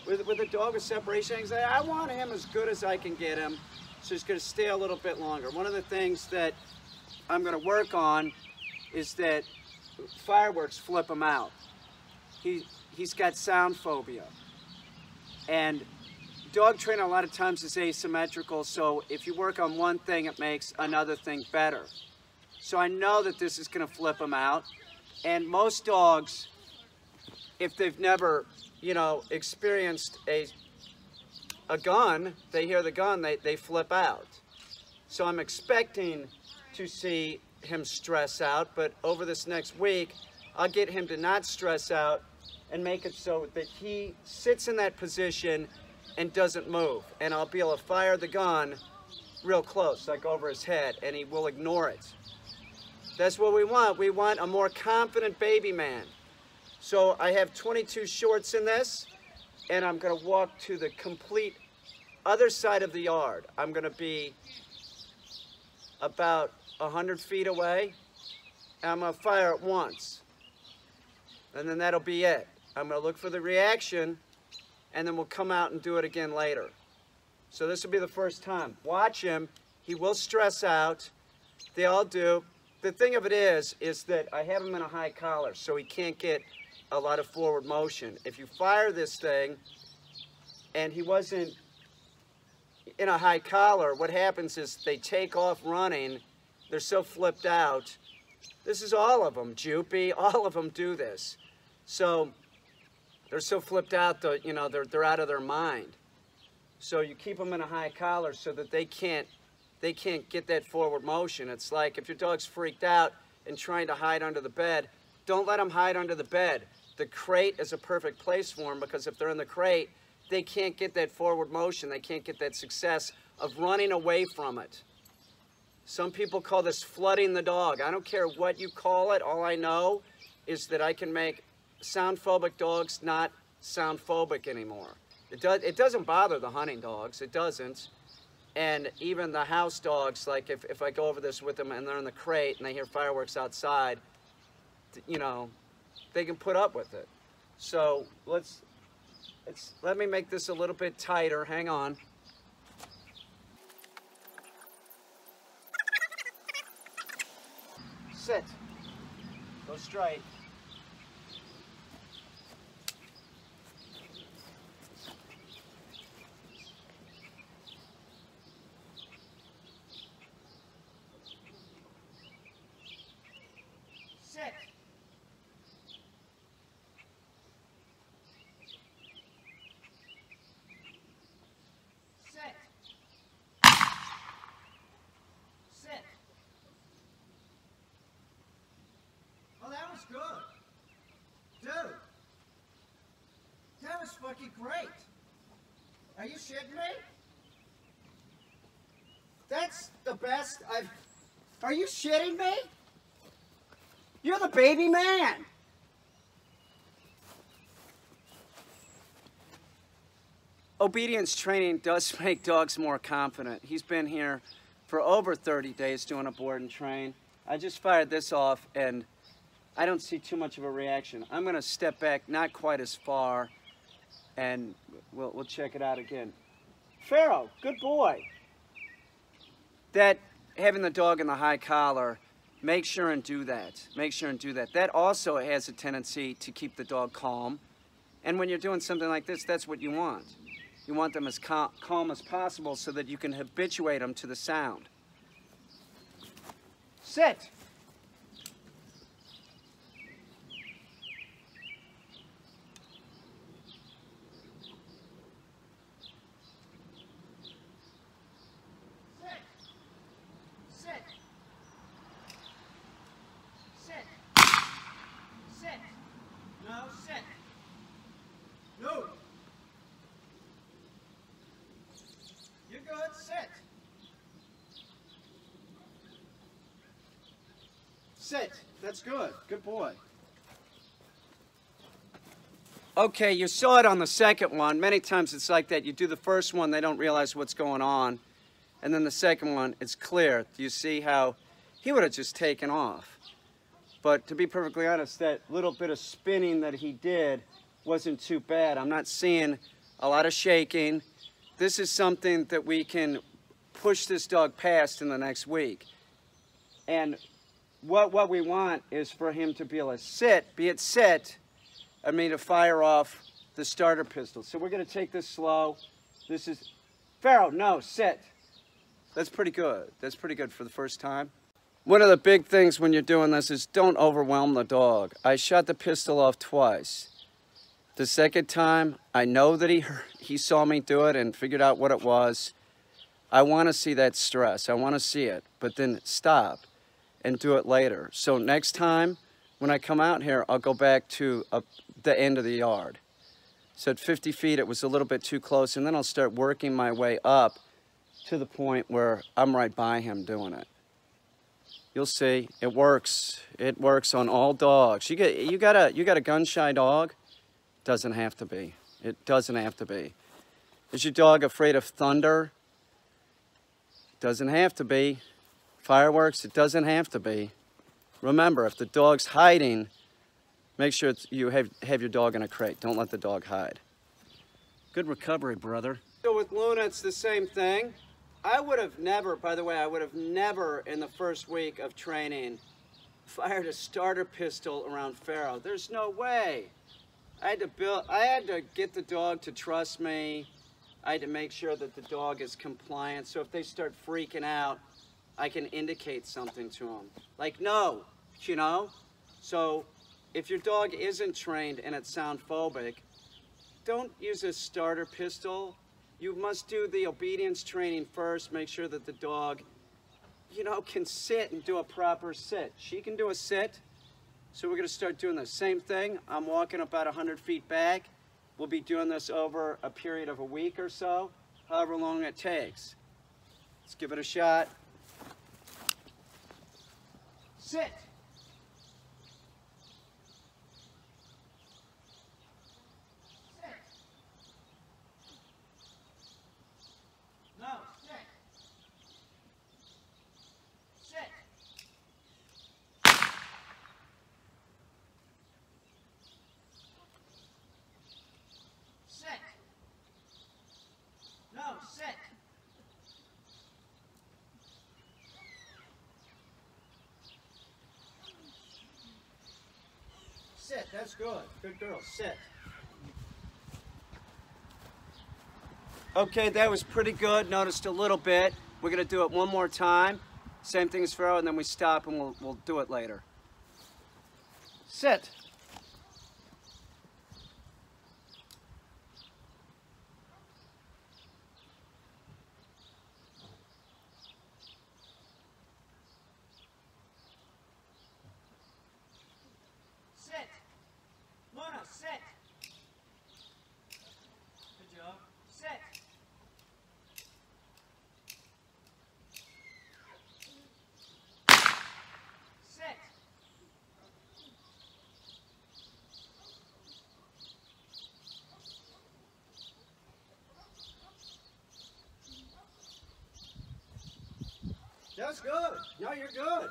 With a dog with separation anxiety, I want him as good as I can get him, so he's going to stay a little bit longer. One of the things that I'm going to work on is that fireworks flip him out. He's got sound phobia. And dog training a lot of times is asymmetrical, so if you work on one thing, it makes another thing better. So I know that this is going to flip him out. And most dogs, if they've never, you know, experienced a gun, they hear the gun, they flip out. So I'm expecting to see him stress out, but over this next week, I'll get him to not stress out and make it so that he sits in that position and doesn't move. And I'll be able to fire the gun real close, like over his head, and he will ignore it. That's what we want. We want a more confident baby man. So I have 22 shorts in this, and I'm gonna walk to the complete other side of the yard. I'm gonna be about 100 feet away, and I'm gonna fire it once. And then that'll be it. I'm gonna look for the reaction, and then we'll come out and do it again later. So this will be the first time. Watch him. He will stress out. They all do. The thing of it is that I have him in a high collar, so he can't get a lot of forward motion. If you fire this thing, and he wasn't in a high collar, what happens is they take off running. They're so flipped out. This is all of them. Joopy, all of them do this. So they're so flipped out that, you know, they're out of their mind. So you keep them in a high collar so that they can't get that forward motion. It's like if your dog's freaked out and trying to hide under the bed, don't let them hide under the bed. The crate is a perfect place for them, because if they're in the crate, they can't get that forward motion. They can't get that success of running away from it. Some people call this flooding the dog. I don't care what you call it. All I know is that I can make sound-phobic dogs not sound-phobic anymore. It doesn't bother the hunting dogs. It doesn't. And even the house dogs, like if I go over this with them and they're in the crate and they hear fireworks outside, you know, they can put up with it. So let me make this a little bit tighter. Hang on. Sit. Go straight. Sit. Sit. Sit. Oh, that was good. Dude. That was fucking great. Are you shitting me? That's the best I've... Are you shitting me? You're the baby man. Obedience training does make dogs more confident. He's been here for over 30 days doing a board and train. I just fired this off and I don't see too much of a reaction. I'm gonna step back not quite as far and we'll check it out again. Pharaoh, good boy. That, having the dog in the high collar, make sure and do that. Make sure and do that. That also has a tendency to keep the dog calm. And when you're doing something like this, that's what you want. You want them as calm as possible so that you can habituate them to the sound. Sit. Sit. That's good. Good boy. Okay, you saw it on the second one. Many times it's like that. You do the first one, they don't realize what's going on. And then the second one, it's clear. Do you see how he would have just taken off? But to be perfectly honest, that little bit of spinning that he did wasn't too bad. I'm not seeing a lot of shaking. This is something that we can push this dog past in the next week. And what we want is for him to be able to sit, be it sit, I mean to fire off the starter pistol. So we're gonna take this slow. This is, Pharaoh, no, sit. That's pretty good. That's pretty good for the first time. One of the big things when you're doing this is don't overwhelm the dog. I shot the pistol off twice. The second time, I know that he saw me do it and figured out what it was. I want to see that stress. I want to see it, but then stop and do it later. So next time when I come out here, I'll go back to the end of the yard. So at 50 feet, it was a little bit too close, and then I'll start working my way up to the point where I'm right by him doing it. You'll see, it works. It works on all dogs. You got a gun-shy dog? Doesn't have to be. It doesn't have to be. Is your dog afraid of thunder? Doesn't have to be. Fireworks? It doesn't have to be. Remember, if the dog's hiding, make sure you have your dog in a crate. Don't let the dog hide. Good recovery, brother. So with Luna, it's the same thing. I would have never, by the way, I would have never in the first week of training fired a starter pistol around Pharaoh. There's no way. I had to get the dog to trust me. I had to make sure that the dog is compliant. So if they start freaking out, I can indicate something to them. Like, no, you know? So if your dog isn't trained and it's sound phobic, don't use a starter pistol. You must do the obedience training first. Make sure that the dog, you know, can sit and do a proper sit. She can do a sit. So we're gonna start doing the same thing. I'm walking about 100 feet back. We'll be doing this over a period of a week or so, however long it takes. Let's give it a shot. Sit. Sit, that's good. Good girl, sit. Okay, that was pretty good. Noticed a little bit. We're gonna do it one more time. Same thing as Pharaoh, and then we stop and we'll do it later. Sit. Luna, sit. Good job. Sit. Sit. That's good. No, you're good.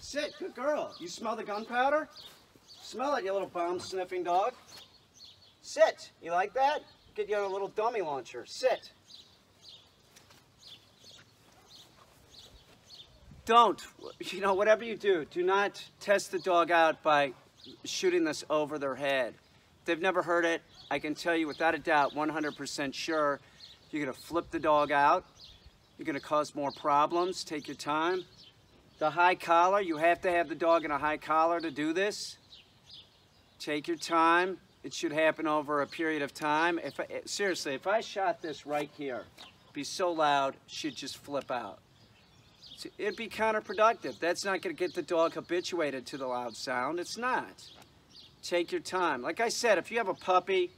Sit. Good girl. You smell the gunpowder? Smell it, you little bomb-sniffing dog. Sit. You like that? Get you a little dummy launcher. Sit. Don't. You know, whatever you do, do not test the dog out by shooting this over their head. If they've never heard it, I can tell you without a doubt, 100% sure, you're going to flip the dog out. You're going to cause more problems. Take your time. The high collar, you have to have the dog in a high collar to do this. Take your time. It should happen over a period of time. Seriously, if I shot this right here, it'd be so loud, she'd just flip out. It'd be counterproductive. That's not going to get the dog habituated to the loud sound. It's not. Take your time. Like I said, if you have a puppy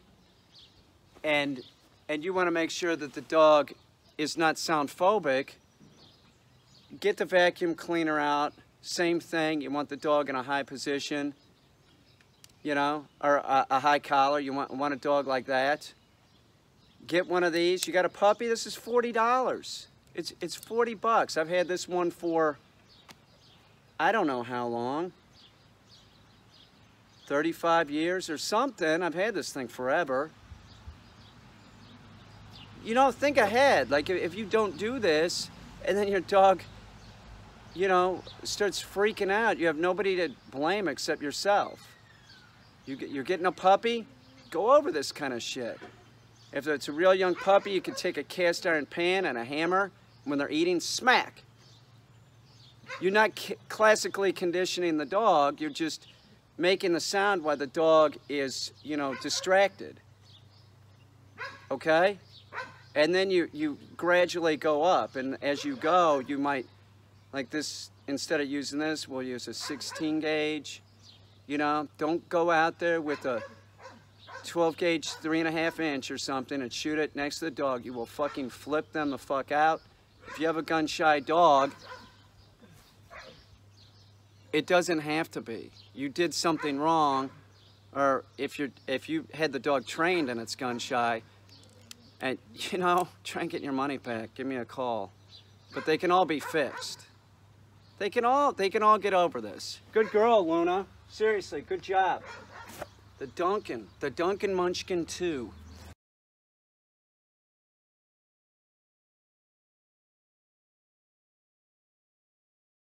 and you want to make sure that the dog is not sound phobic, get the vacuum cleaner out. Same thing. You want the dog in a high position. You know, or a high collar. You want a dog like that. Get one of these. You got a puppy? This is $40. It's 40 bucks. I've had this one for, I don't know how long. 35 years or something. I've had this thing forever. you know, think ahead. Like if you don't do this and then your dog, you know, starts freaking out, you have nobody to blame except yourself. You're getting a puppy, go over this kind of shit. If it's a real young puppy, you can take a cast iron pan and a hammer. When they're eating, smack. You're not classically conditioning the dog, you're just making the sound while the dog is, you know, distracted. Okay? And then you gradually go up, and as you go, you might, like this, instead of using this, we'll use a 16 gauge. You know, don't go out there with a 12 gauge 3.5 inch or something and shoot it next to the dog. You will fucking flip them the fuck out. If you have a gun shy dog, it doesn't have to be. You did something wrong, or if you had the dog trained and it's gun shy, and you know, try and get your money back. Give me a call. But they can all be fixed. They can all get over this. Good girl, Luna. Seriously, good job. The Duncan Munchkin 2.